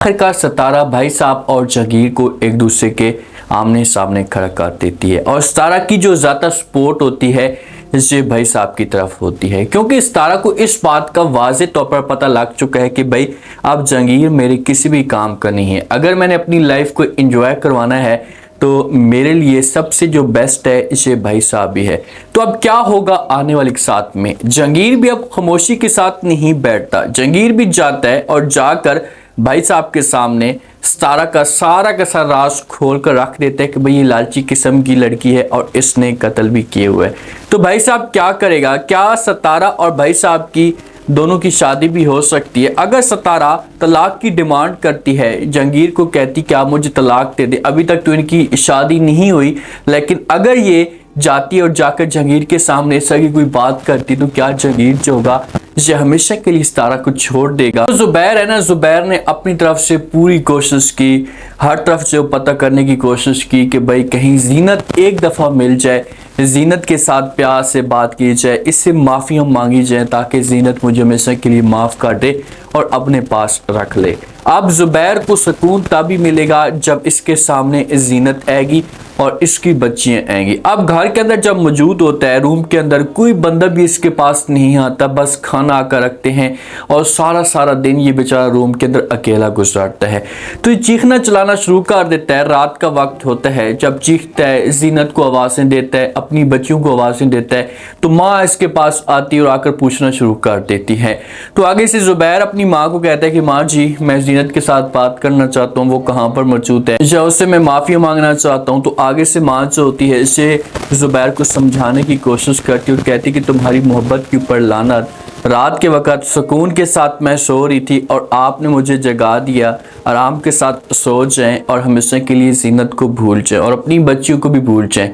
आखिरकार सतारा भाई साहब और जहांगीर को एक दूसरे के आमने सामने खड़ा कर देती है और सतारा की जो ज़्यादा सपोर्ट होती है ये भाई साहब की तरफ होती है, क्योंकि सतारा को इस बात का वाज़े तौर पर पता लग चुका है कि भाई अब जहांगीर मेरे किसी भी काम का नहीं है। अगर मैंने अपनी लाइफ को एंजॉय करवाना है तो मेरे लिए सबसे जो बेस्ट है ये भाई साहब ही है। तो अब क्या होगा आने वाले के साथ में? जहांगीर भी अब खामोशी के साथ नहीं बैठता, जहांगीर भी जाता है और जाकर भाई साहब के सामने सतारा का सारा राज खोल कर रख देते हैं कि भाई ये लालची किस्म की लड़की है और इसने कत्ल भी किए हुए है। तो भाई साहब क्या करेगा? क्या सतारा और भाई साहब की दोनों की शादी भी हो सकती है? अगर सतारा तलाक की डिमांड करती है, जहांगीर को कहती कि आप मुझे तलाक दे दे, अभी तक तो इनकी शादी नहीं हुई, लेकिन अगर ये जाती और जाकर जहांगीर के सामने इस तरह की कोई बात करती तो क्या जहांगीर जो होगा ये हमेशा के लिए सतारा को छोड़ देगा? तो जुबैर है ना, जुबैर ने अपनी तरफ से पूरी कोशिश की, हर तरफ से पता करने की कोशिश की कि भाई कहीं जीनत एक दफ़ा मिल जाए, जीनत के साथ प्यार से बात की जाए, इससे माफ़ियाँ मांगी जाए ताकि जीनत मुझे हमेशा के लिए माफ़ कर दे और अपने पास रख ले। अब जुबैर को सुकून तभी मिलेगा जब इसके सामने जीनत आएगी और इसकी बच्चियां आएंगी। अब घर के अंदर जब मौजूद होता है, रूम के अंदर कोई बंदा भी इसके पास नहीं आता, बस खाना आकर रखते हैं और सारा दिन ये बेचारा रूम के अंदर अकेला गुजारता है। तो ये चीखना चलाना शुरू कर देता है। रात का वक्त होता है, जब चीखता है, जीनत को आवाज़ें देता है, अपनी बच्चियों को आवाज़ें देता है, तो माँ इसके पास आती है और आकर पूछना शुरू कर देती है। तो आगे से जुबैर अपनी माँ को कहता है कि माँ जी, मैं जीनत के साथ बात करना चाहता हूँ, वो कहाँ पर मौजूद है, या उससे मैं माफ़ी मांगना चाहता हूँ। तो आगे से माँ जो होती है इसे जुबैर को समझाने की कोशिश करती है और कहती कि तुम्हारी मोहब्बत के ऊपर लानत, रात के वक़्त सुकून के साथ मैं सो रही थी और आपने मुझे जगा दिया। आराम के साथ सो जाएं और हमेशा के लिए जीनत को भूल जाएं और अपनी बच्चियों को भी भूल जाएं।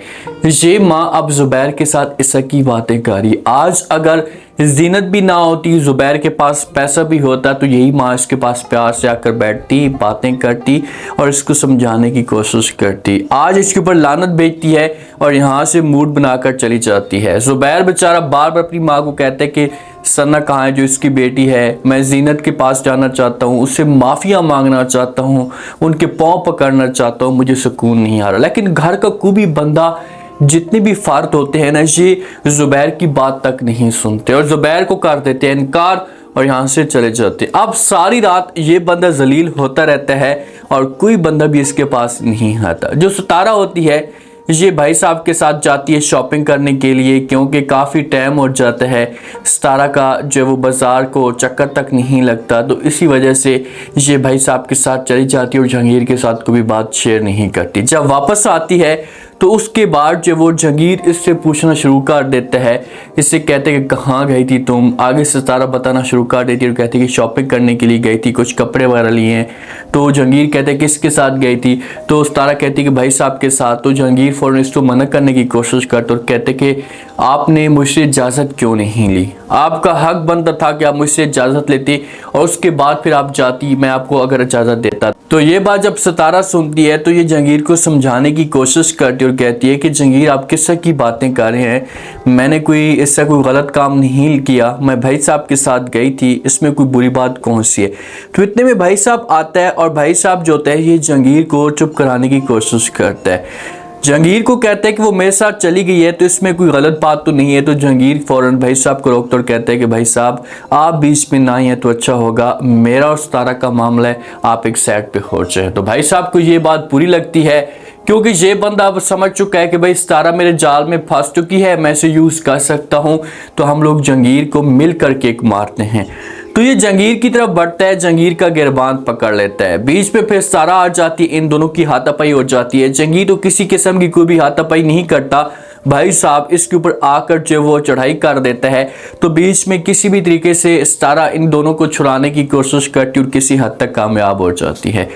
ये माँ अब जुबैर के साथ इस की बातें कर रही। आज अगर जीनत भी ना होती, जुबैर के पास पैसा भी होता, तो यही माँ इसके पास प्यार से आकर बैठती, बातें करती और इसको समझाने की कोशिश करती। आज इसके ऊपर लानत भेजती है और यहाँ से मूड बनाकर चली जाती है। जुबैर बेचारा बार बार अपनी माँ को कहता है कि सना कहाँ है, जो इसकी बेटी है, मैं जीनत के पास जाना चाहता हूँ, उससे माफ़िया मांगना चाहता हूँ, उनके पाँव पकड़ना चाहता हूँ, मुझे सुकून नहीं आ रहा। लेकिन घर का कोई भी बंदा, जितने भी फ़र्द होते हैं ना, ये जुबैर की बात तक नहीं सुनते और जुबैर को कर देते हैं इनकार और यहाँ से चले जाते। अब सारी रात ये बंदा जलील होता रहता है और कोई बंदा भी इसके पास नहीं आता। जो सतारा होती है ये भाई साहब के साथ जाती है शॉपिंग करने के लिए, क्योंकि काफ़ी टाइम हो जाता है, सतारा का जो वो बाज़ार को चक्कर तक नहीं लगता, तो इसी वजह से ये भाई साहब के साथ चली जाती है और जहांगीर के साथ कोई बात शेयर नहीं करती। जब वापस आती है तो उसके बाद जो वो जहांगीर इससे पूछना शुरू कर देता है, इससे कहते कि कहाँ गई थी तुम। आगे से सतारा बताना शुरू कर देती है और कहती कि शॉपिंग करने के लिए गई थी, कुछ कपड़े वगैरह लिए हैं। तो जहांगीर कहते किसके साथ गई थी? तो सतारा कहती कि भाई साहब के साथ। तो जहांगीर फ़ौरन इसको मना करने की कोशिश करते और कहते कि आपने मुझसे इजाज़त क्यों नहीं ली? आपका हक बनता था कि आप मुझसे इजाज़त लेती और उसके बाद फिर आप जाती, मैं आपको अगर इजाज़त देता। तो ये बात जब सतारा सुनती है तो ये जहांगीर को समझाने की कोशिश करती है और कहती है कि जहांगीर आप किस की बातें कर रहे हैं, मैंने कोई इससे कोई गलत काम नहीं किया, मैं भाई साहब के साथ गई थी, इसमें कोई बुरी बात कौन सी है? तो इतने में भाई साहब आता है और भाई साहब जो होता है ये जहांगीर को चुप कराने की कोशिश करता है। जहांगीर को कहता है कि वो मेरे साथ चली गई है तो इसमें कोई गलत बात तो नहीं है। तो जहांगीर फ़ौरन भाई साहब को रोकता और कहता है कि भाई साहब आप बीच में ना आए हैं तो अच्छा होगा, मेरा और सतारा का मामला है, आप एक साइड पे हो जाए। तो भाई साहब को ये बात बुरी लगती है, क्योंकि ये बंदा अब समझ चुका है कि भाई सतारा मेरे जाल में फंस चुकी है, मैं इसे यूज़ कर सकता हूँ। तो हम लोग जहांगीर को मिल करके एक मारते हैं। तो ये जहांगीर की तरफ बढ़ता है, जहांगीर का गिरबान पकड़ लेता है। बीच में फिर सतारा आ जाती है, इन दोनों की हाथापाई हो जाती है। जहांगीर तो किसी किस्म की कोई भी हाथापाई नहीं करता, भाई साहब इसके ऊपर आकर जो वो चढ़ाई कर देता है। तो बीच में किसी भी तरीके से सतारा इन दोनों को छुड़ाने की कोशिश करती और किसी हद तक कामयाब हो जाती है।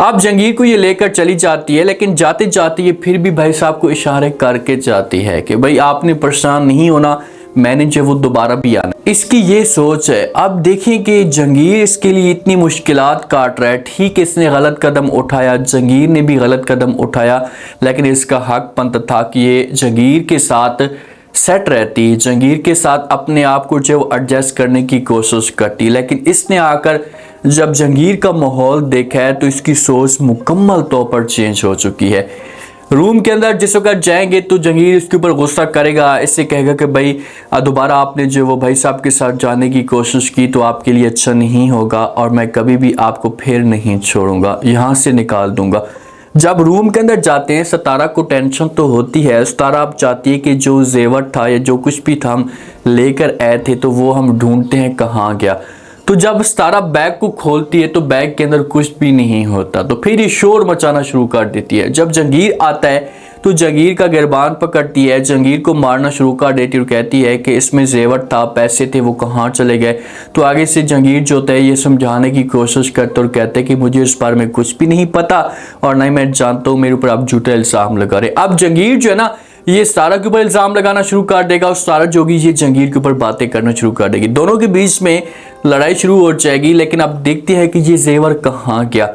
अब जहांगीर को ये लेकर चली जाती है, लेकिन जाते जाते ये फिर भी भाई साहब को इशारे करके जाती है कि भाई आपने परेशान नहीं होना, मैंने जो वो दोबारा भी आना। इसकी ये सोच है। अब देखें कि जहांगीर इसके लिए इतनी मुश्किलात काट रहा है। ठीक है, इसने गलत कदम उठाया, जहांगीर ने भी गलत कदम उठाया, लेकिन इसका हक बनता था कि ये जहांगीर के साथ सेट रहती, जहांगीर के साथ अपने आप को जो एडजस्ट करने की कोशिश करती। लेकिन इसने आकर जब जहांगीर का माहौल देखा है तो इसकी सोच मुकम्मल तौर पर चेंज हो चुकी है। रूम के अंदर जिस वक्त जाएंगे तो जहांगीर इसके ऊपर गुस्सा करेगा, इससे कहेगा कि भाई दोबारा आपने जो वो भाई साहब के साथ जाने की कोशिश की तो आपके लिए अच्छा नहीं होगा और मैं कभी भी आपको फिर नहीं छोड़ूंगा, यहाँ से निकाल दूंगा। जब रूम के अंदर जाते हैं सितारा को टेंशन तो होती है। सितारा अब चाहती है कि जो जेवर था या जो कुछ भी था हम लेकर आए थे तो वो हम ढूंढते हैं कहाँ गया। तो जब सितारा बैग को खोलती है तो बैग के अंदर कुछ भी नहीं होता, तो फिर ये शोर मचाना शुरू कर देती है। जब जहांगीर आता है तो जहांगीर का गिरबान पकड़ती है, जहांगीर को मारना शुरू कर देती है और कहती है कि इसमें जेवर था, पैसे थे, वो कहाँ चले गए। तो आगे से जहांगीर जो होता है ये समझाने की कोशिश करता और कहते हैं कि मुझे इस बारे में कुछ भी नहीं पता और ना ही मैं जानता हूँ, मेरे ऊपर आप झूठा इल्जाम लगा रहे। अब जहांगीर जो है ना ये सितारा के ऊपर इल्जाम लगाना शुरू कर देगा और सितारा जो होगी ये जहांगीर के ऊपर बातें करना शुरू कर देगी। दोनों के बीच में लड़ाई शुरू हो जाएगी। लेकिन अब देखते हैं कि ये जेवर कहाँ गया,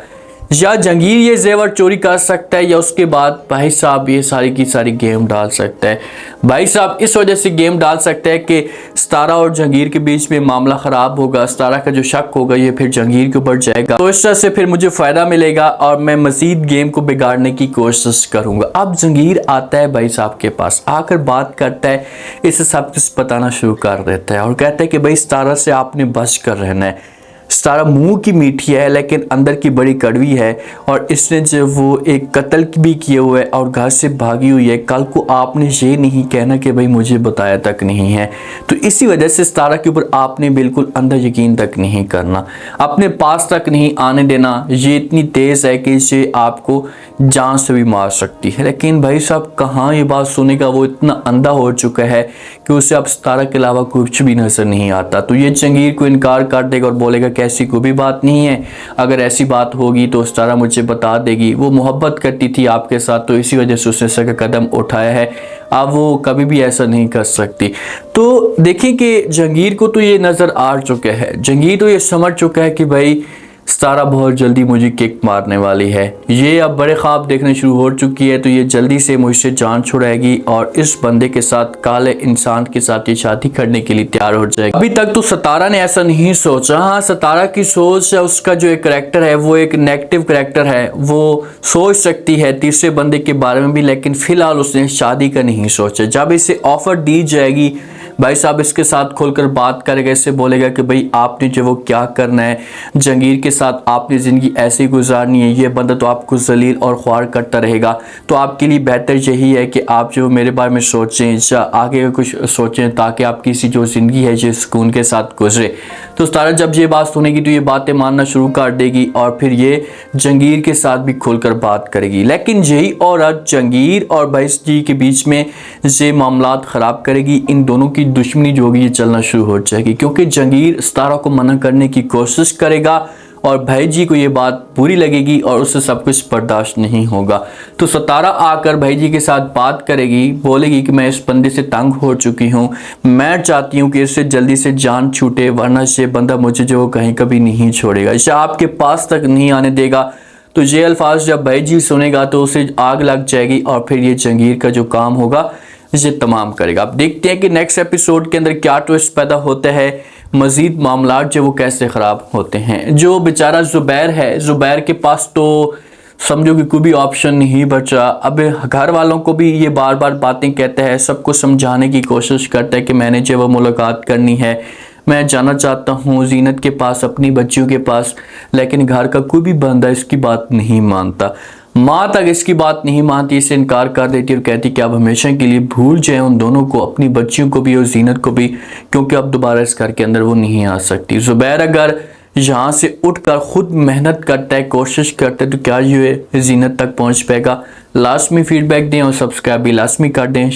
या जहांगीर ये जेवर चोरी कर सकता है या उसके बाद भाई साहब ये सारी की सारी गेम डाल सकता है। भाई साहब इस वजह से गेम डाल सकता है कि सितारा और जहांगीर के बीच में मामला ख़राब होगा, सितारा का जो शक होगा ये फिर जहांगीर के ऊपर जाएगा, तो इस तरह से फिर मुझे फ़ायदा मिलेगा और मैं मज़ीद गेम को बिगाड़ने की कोशिश करूँगा। अब जहांगीर आता है भाई साहब के पास, आकर बात करता है, इसे सब कुछ बताना शुरू कर देता है और कहता है कि भाई सितारा से आपने बच कर रहना है। सितारा मुंह की मीठी है लेकिन अंदर की बड़ी कड़वी है और इसने जो वो एक कत्ल भी किए हुए है और घर से भागी हुई है। कल को आपने ये नहीं कहना कि भाई मुझे बताया तक नहीं है, तो इसी वजह से सितारा के ऊपर आपने बिल्कुल अंदर यकीन तक नहीं करना, अपने पास तक नहीं आने देना। ये इतनी तेज़ है कि इसे आपको जान से भी मार सकती है। लेकिन भाई साहब कहाँ ये बात सुनेगा, वो इतना अंधा हो चुका है कि उसे अब सितारा के अलावा कुछ भी नज़र नहीं आता। तो ये जहांगीर को इनकार कर देगा और बोलेगा कि ऐसी कोई भी बात नहीं है, अगर ऐसी बात होगी तो सितारा मुझे बता देगी, वो मोहब्बत करती थी आपके साथ तो इसी वजह से उसने ऐसा कदम उठाया है, अब वो कभी भी ऐसा नहीं कर सकती। तो देखिए कि जहांगीर को तो ये नज़र आ चुका है, जहांगीर तो ये समझ चुका है कि भाई सितारा बहुत जल्दी मुझे किक मारने वाली है, ये अब बड़े ख्वाब देखने शुरू हो चुकी है, तो ये जल्दी से मुझसे जान छुड़ाएगी और इस बंदे के साथ, काले इंसान के साथ ये शादी करने के लिए तैयार हो जाएगी। अभी तक तो सितारा ने ऐसा नहीं सोचा। हाँ, सितारा की सोच या उसका जो एक करैक्टर है वो एक नेगेटिव करैक्टर है, वो सोच सकती है तीसरे बंदे के बारे में भी, लेकिन फिलहाल उसने शादी का नहीं सोचा। जब इसे ऑफर दी जाएगी भाई साहब इसके साथ खोलकर बात करेगा, इससे बोलेगा कि भाई आपने जो वो क्या करना है, जहांगीर के साथ आपने ज़िंदगी ऐसे ही गुजारनी है, ये बंदा तो आपको जलील और ख्वार करता रहेगा, तो आपके लिए बेहतर यही है कि आप जो मेरे बारे में सोचें या आगे कुछ सोचें ताकि आपकी सी जो ज़िंदगी है ये सुकून के साथ गुजरे। तो सितारा जब ये बात सुनेगी तो ये बातें मानना शुरू कर देगी और फिर ये जहांगीर के साथ भी खुलकर बात करेगी। लेकिन यही औरत जहांगीर और भाईस जी के बीच में ये मामलात ख़राब करेगी, इन दोनों की दुश्मनी जो होगी ये चलना शुरू हो जाएगी, क्योंकि जहांगीर सितारा को मना करने की कोशिश करेगा और भाई जी को ये बात बुरी लगेगी और उससे सब कुछ बर्दाश्त नहीं होगा। तो सितारा आकर भाई जी के साथ बात करेगी, बोलेगी कि मैं इस बंदे से तंग हो चुकी हूँ, मैं चाहती हूँ कि इससे जल्दी से जान छूटे, वरना ये बंदा मुझे जो कहीं कभी नहीं छोड़ेगा, इसे आपके पास तक नहीं आने देगा। तो ये अल्फाज जब भाई जी सुनेगा तो उसे आग लग जाएगी और फिर ये जहांगीर का जो काम होगा इसे तमाम करेगा। अब देखते हैं कि नेक्स्ट एपिसोड के अंदर क्या ट्विस्ट पैदा होता है, मजीद मामलात जो वो कैसे ख़राब होते हैं। जो बेचारा ज़ुबैर है, ज़ुबैर के पास तो समझो कि कोई भी ऑप्शन नहीं बचा। अब घर वालों को भी ये बार बार बातें कहता है, सबको समझाने की कोशिश करता है कि मैंने जो वो मुलाकात करनी है, मैं जाना चाहता हूँ जीनत के पास, अपनी बच्चियों के पास, लेकिन घर का कोई भी बंदा इसकी बात नहीं मानता। माँ तक इसकी बात नहीं मानती, इसे इनकार कर देती और कहती कि आप हमेशा के लिए भूल जाएं उन दोनों को, अपनी बच्चियों को भी और जीनत को भी, क्योंकि अब दोबारा इस घर के अंदर वो नहीं आ सकती। ज़ुबैर अगर यहाँ से उठकर खुद मेहनत करता है, कोशिश करता है, तो क्या ये जीनत तक पहुँच पाएगा? लास्ट में फीडबैक दें और सब्सक्राइब भी लाजमी कर दें।